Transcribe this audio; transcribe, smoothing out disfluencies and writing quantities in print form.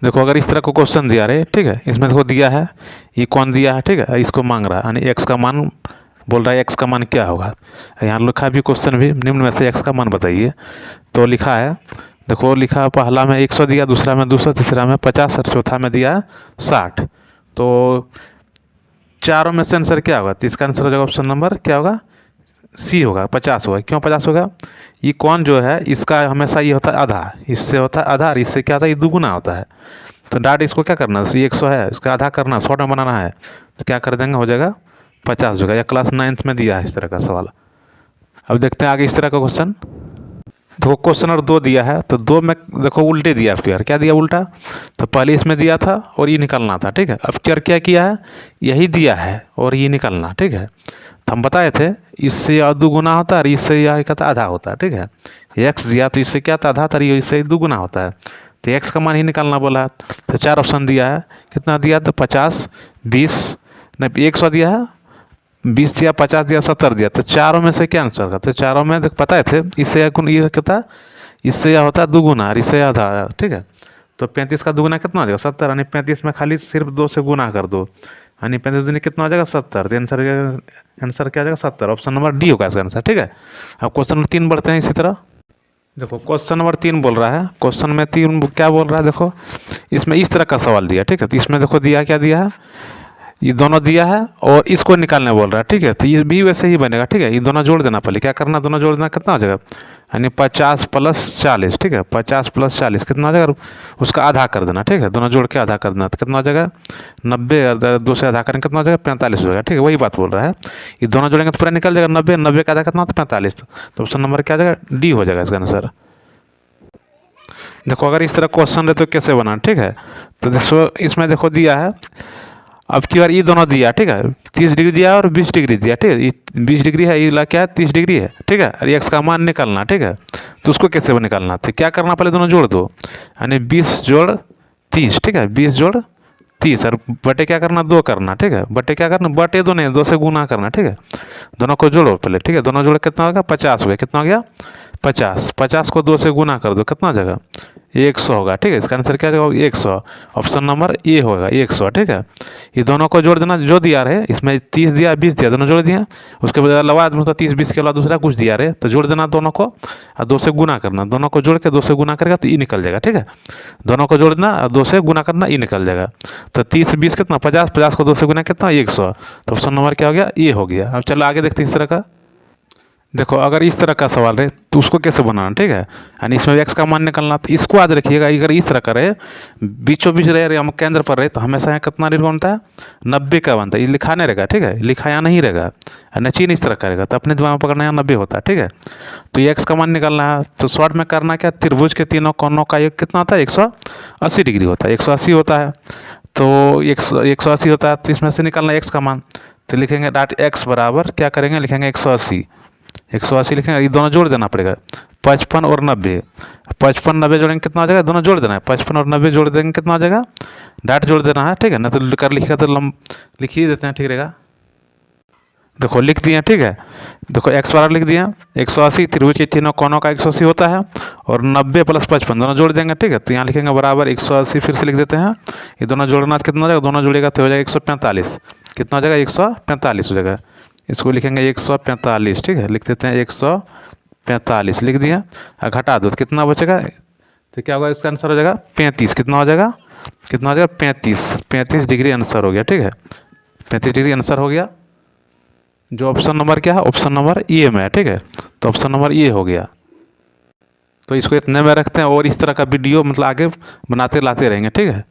देखो अगर इस तरह को क्वेश्चन दिया रहे, ठीक है, इसमें देखो दिया है ये कौन दिया है, ठीक है, इसको मांग रहा है, यानी एक्स का मान बोल रहा है, एक्स का मान क्या होगा। यहाँ लिखा भी क्वेश्चन भी निम्न में से एक्स का मान बताइए। तो लिखा है, देखो लिखा है पहला में 100 दिया, दूसरा में 200, तीसरा में 50 और चौथा में दिया 60। तो चारों में से आंसर क्या होगा, तो इसका आंसर हो जाएगा ऑप्शन नंबर क्या होगा, सी होगा, 50 होगा। क्यों 50 होगा, ये कौन जो है इसका हमेशा ये होता है आधा, इससे होता है आधा और इससे क्या होता है ये दुगुना होता है। तो डाट इसको क्या करना है, 100 है इसका आधा करना, 100 में बनाना है, तो क्या कर देंगे, हो जाएगा 50 होगा। या क्लास 9th में दिया है इस तरह का सवाल। अब देखते हैं आगे इस तरह का क्वेश्चन। देखो क्वेश्चन और 2 दिया है, तो 2 में देखो उल्टे दिया आपको यार, क्या दिया उल्टा, तो पहले इसमें दिया था और ये निकालना था, ठीक है। अब क्या किया है, यही दिया है और ये निकालना, ठीक है। तो हम बताए थे इससे यह दुगुना होता है और इससे यह कहता आधा होता है, ठीक है। एक्स दिया तो इससे क्या था आधा था, इससे दुगुना होता है, तो एक्स का मान ही निकालना बोला है। तो 4 ऑप्शन दिया है, कितना दिया, तो 50, 20 नहीं 100 दिया है, 20 दिया, 50 दिया, 70 दिया। तो चारों में से क्या आंसर होगा, तो चारों में देख पता थे इससे ये कहता इससे यह होता है दुगुना और इससे आधा, ठीक है। तो 35 का दुगुना कितना हो जाएगा 70, यानी 35 में खाली सिर्फ 2 से गुना कर दो, यानी 35 दूनी कितना हो जाएगा 70। तो आंसर क्या हो जाएगा 70, ऑप्शन नंबर डी होगा इसका आंसर, ठीक है। अब क्वेश्चन नंबर 3 बढ़ते हैं इसी तरह। देखो क्वेश्चन नंबर 3 बोल रहा है, क्वेश्चन में 3 क्या बोल रहा है, देखो इसमें इस तरह का सवाल दिया, ठीक है। तो इसमें देखो दिया क्या दिया है, ये दोनों दिया है और इसको निकालने बोल रहा है, ठीक है। तो ये भी वैसे ही बनेगा, ठीक है। ये दोनों जोड़ देना, पहले क्या करना, दोनों जोड़ देना, कितना हो जाएगा, यानी 50 + 40, ठीक है। 50 + 40 कितना हो जाएगा, उसका आधा कर देना, ठीक है। दोनों जोड़ के आधा कर देना, तो कितना हो जाएगा 90, 2 से आधा करेंगे कितना हो जाएगा 45 हो जाएगा, ठीक है। वही बात बोल रहा है, ये दोनों जोड़ेंगे तो पूरा निकल जाएगा 90, 90 का आधा कितना होता है 45। तो ऑप्शन नंबर क्या हो जाएगा, डी हो जाएगा इसका आंसर। देखो अगर इस तरह क्वेश्चन रहे तो कैसे बनाना, ठीक है। तो देखो इसमें देखो दिया है, अब की बार ये दोनों दिया, ठीक है, 30 डिग्री दिया और 20 डिग्री दिया, ठीक है। ये 20 डिग्री है, ये क्या है 30 डिग्री है, ठीक है। और एक्स का मान निकालना, ठीक है। तो उसको कैसे निकालना, तो क्या करना, पहले दोनों जोड़ दो, यानी 20 जोड़ 30, ठीक है, 20 जोड़ 30 और बटे क्या करना 2 करना, ठीक है। बटे क्या करना, बटे 2 नहीं 2 से गुना करना, ठीक है। दोनों को जोड़ो पहले, ठीक है। दोनों जोड़ कितना होगा 50 हो गया, कितना हो गया 50, 50 को 2 से गुना कर दो, कितना हो जाएगा 100 होगा, ठीक है। इसका आंसर क्या होगा 100, ऑप्शन नंबर ए होगा 100, ठीक है। ये दोनों को जोड़ देना, जो दिया रहे इसमें 30 दिया 20 दिया, दोनों जोड़ दिया, उसके बाद अलावा मतलब 30 20 के अलावा दूसरा कुछ दिया रहे तो जोड़ देना दोनों को और 2 से गुना करना, दोनों को जोड़ के 2 से गुना करेगा तो ई निकल जाएगा, ठीक है। दोनों को जोड़ देना और 2 से गुना करना, ई निकल जाएगा। तो 30 20 कितना 50, 50 को 2 से गुना कितना 100, तो ऑप्शन नंबर क्या हो गया ए हो गया। अब चलो आगे देखते हैं इस तरह का। देखो अगर इस तरह का सवाल रहे तो उसको कैसे बनाना, ठीक है, यानी इसमें एक्स का मान निकलना। तो इसको याद रखिएगा, अगर इस तरह का रहे बीचों बीच रहे हम केंद्र पर रहे तो हमेशा यहाँ कितना रेट बनता है 90 का बनता है। ये लिखा नहीं रहेगा, ठीक है, लिखा यहाँ नहीं रहेगा, नचीन इस तरह का रहेगा, तो अपने दिमाग में पकड़ना यहाँ 90 होता है, ठीक है। तो ये एक्स का मान निकलना है, तो शॉर्ट में करना क्या, त्रिभुज के तीनों कोनों का एक कितना होता है 180 डिग्री होता है, 180 होता है। तो 180 होता है, तो इसमें से निकलना एक्स का मान, तो लिखेंगे डाट एक्स बराबर क्या करेंगे, लिखेंगे 180, 180 लिखेंगे, ये दोनों जोड़ देना पड़ेगा 55 और 90, 55 90 जोड़ेंगे कितना हो जाएगा, दोनों जोड़ देना है, 55 और 90 जोड़ देंगे कितना हो जाएगा, डाट जोड़ देना है, ठीक है ना। तो कर लिखेगा तो लिख ही देते हैं, ठीक रहेगा। देखो लिख दिए, ठीक है। देखो एक्स बराबर लिख दिया 180, त्रिभुज के तीनों कोनों का 180 होता है और 90 + 55 दोनों जोड़ देंगे, ठीक है। तो यहाँ लिखेंगे बराबर 180, फिर से लिख देते हैं, ये दोनों जोड़ना कितना हो जाएगा, दोनों जोड़ेगा तो हो जाएगा 145, कितना हो जाएगा 145 हो जाएगा। इसको लिखेंगे 145, ठीक है, लिख देते हैं 145 लिख दिया, घटा दो तो कितना बचेगा, तो क्या होगा इसका आंसर हो जाएगा 35, कितना हो जाएगा 35 डिग्री आंसर हो गया, ठीक है, 35 डिग्री आंसर हो गया। जो ऑप्शन नंबर क्या है, ऑप्शन नंबर ए में है, ठीक है। तो ऑप्शन नंबर ए हो गया। तो इसको इतने में रखते हैं और इस तरह का वीडियो मतलब आगे बनाते लाते रहेंगे, ठीक है।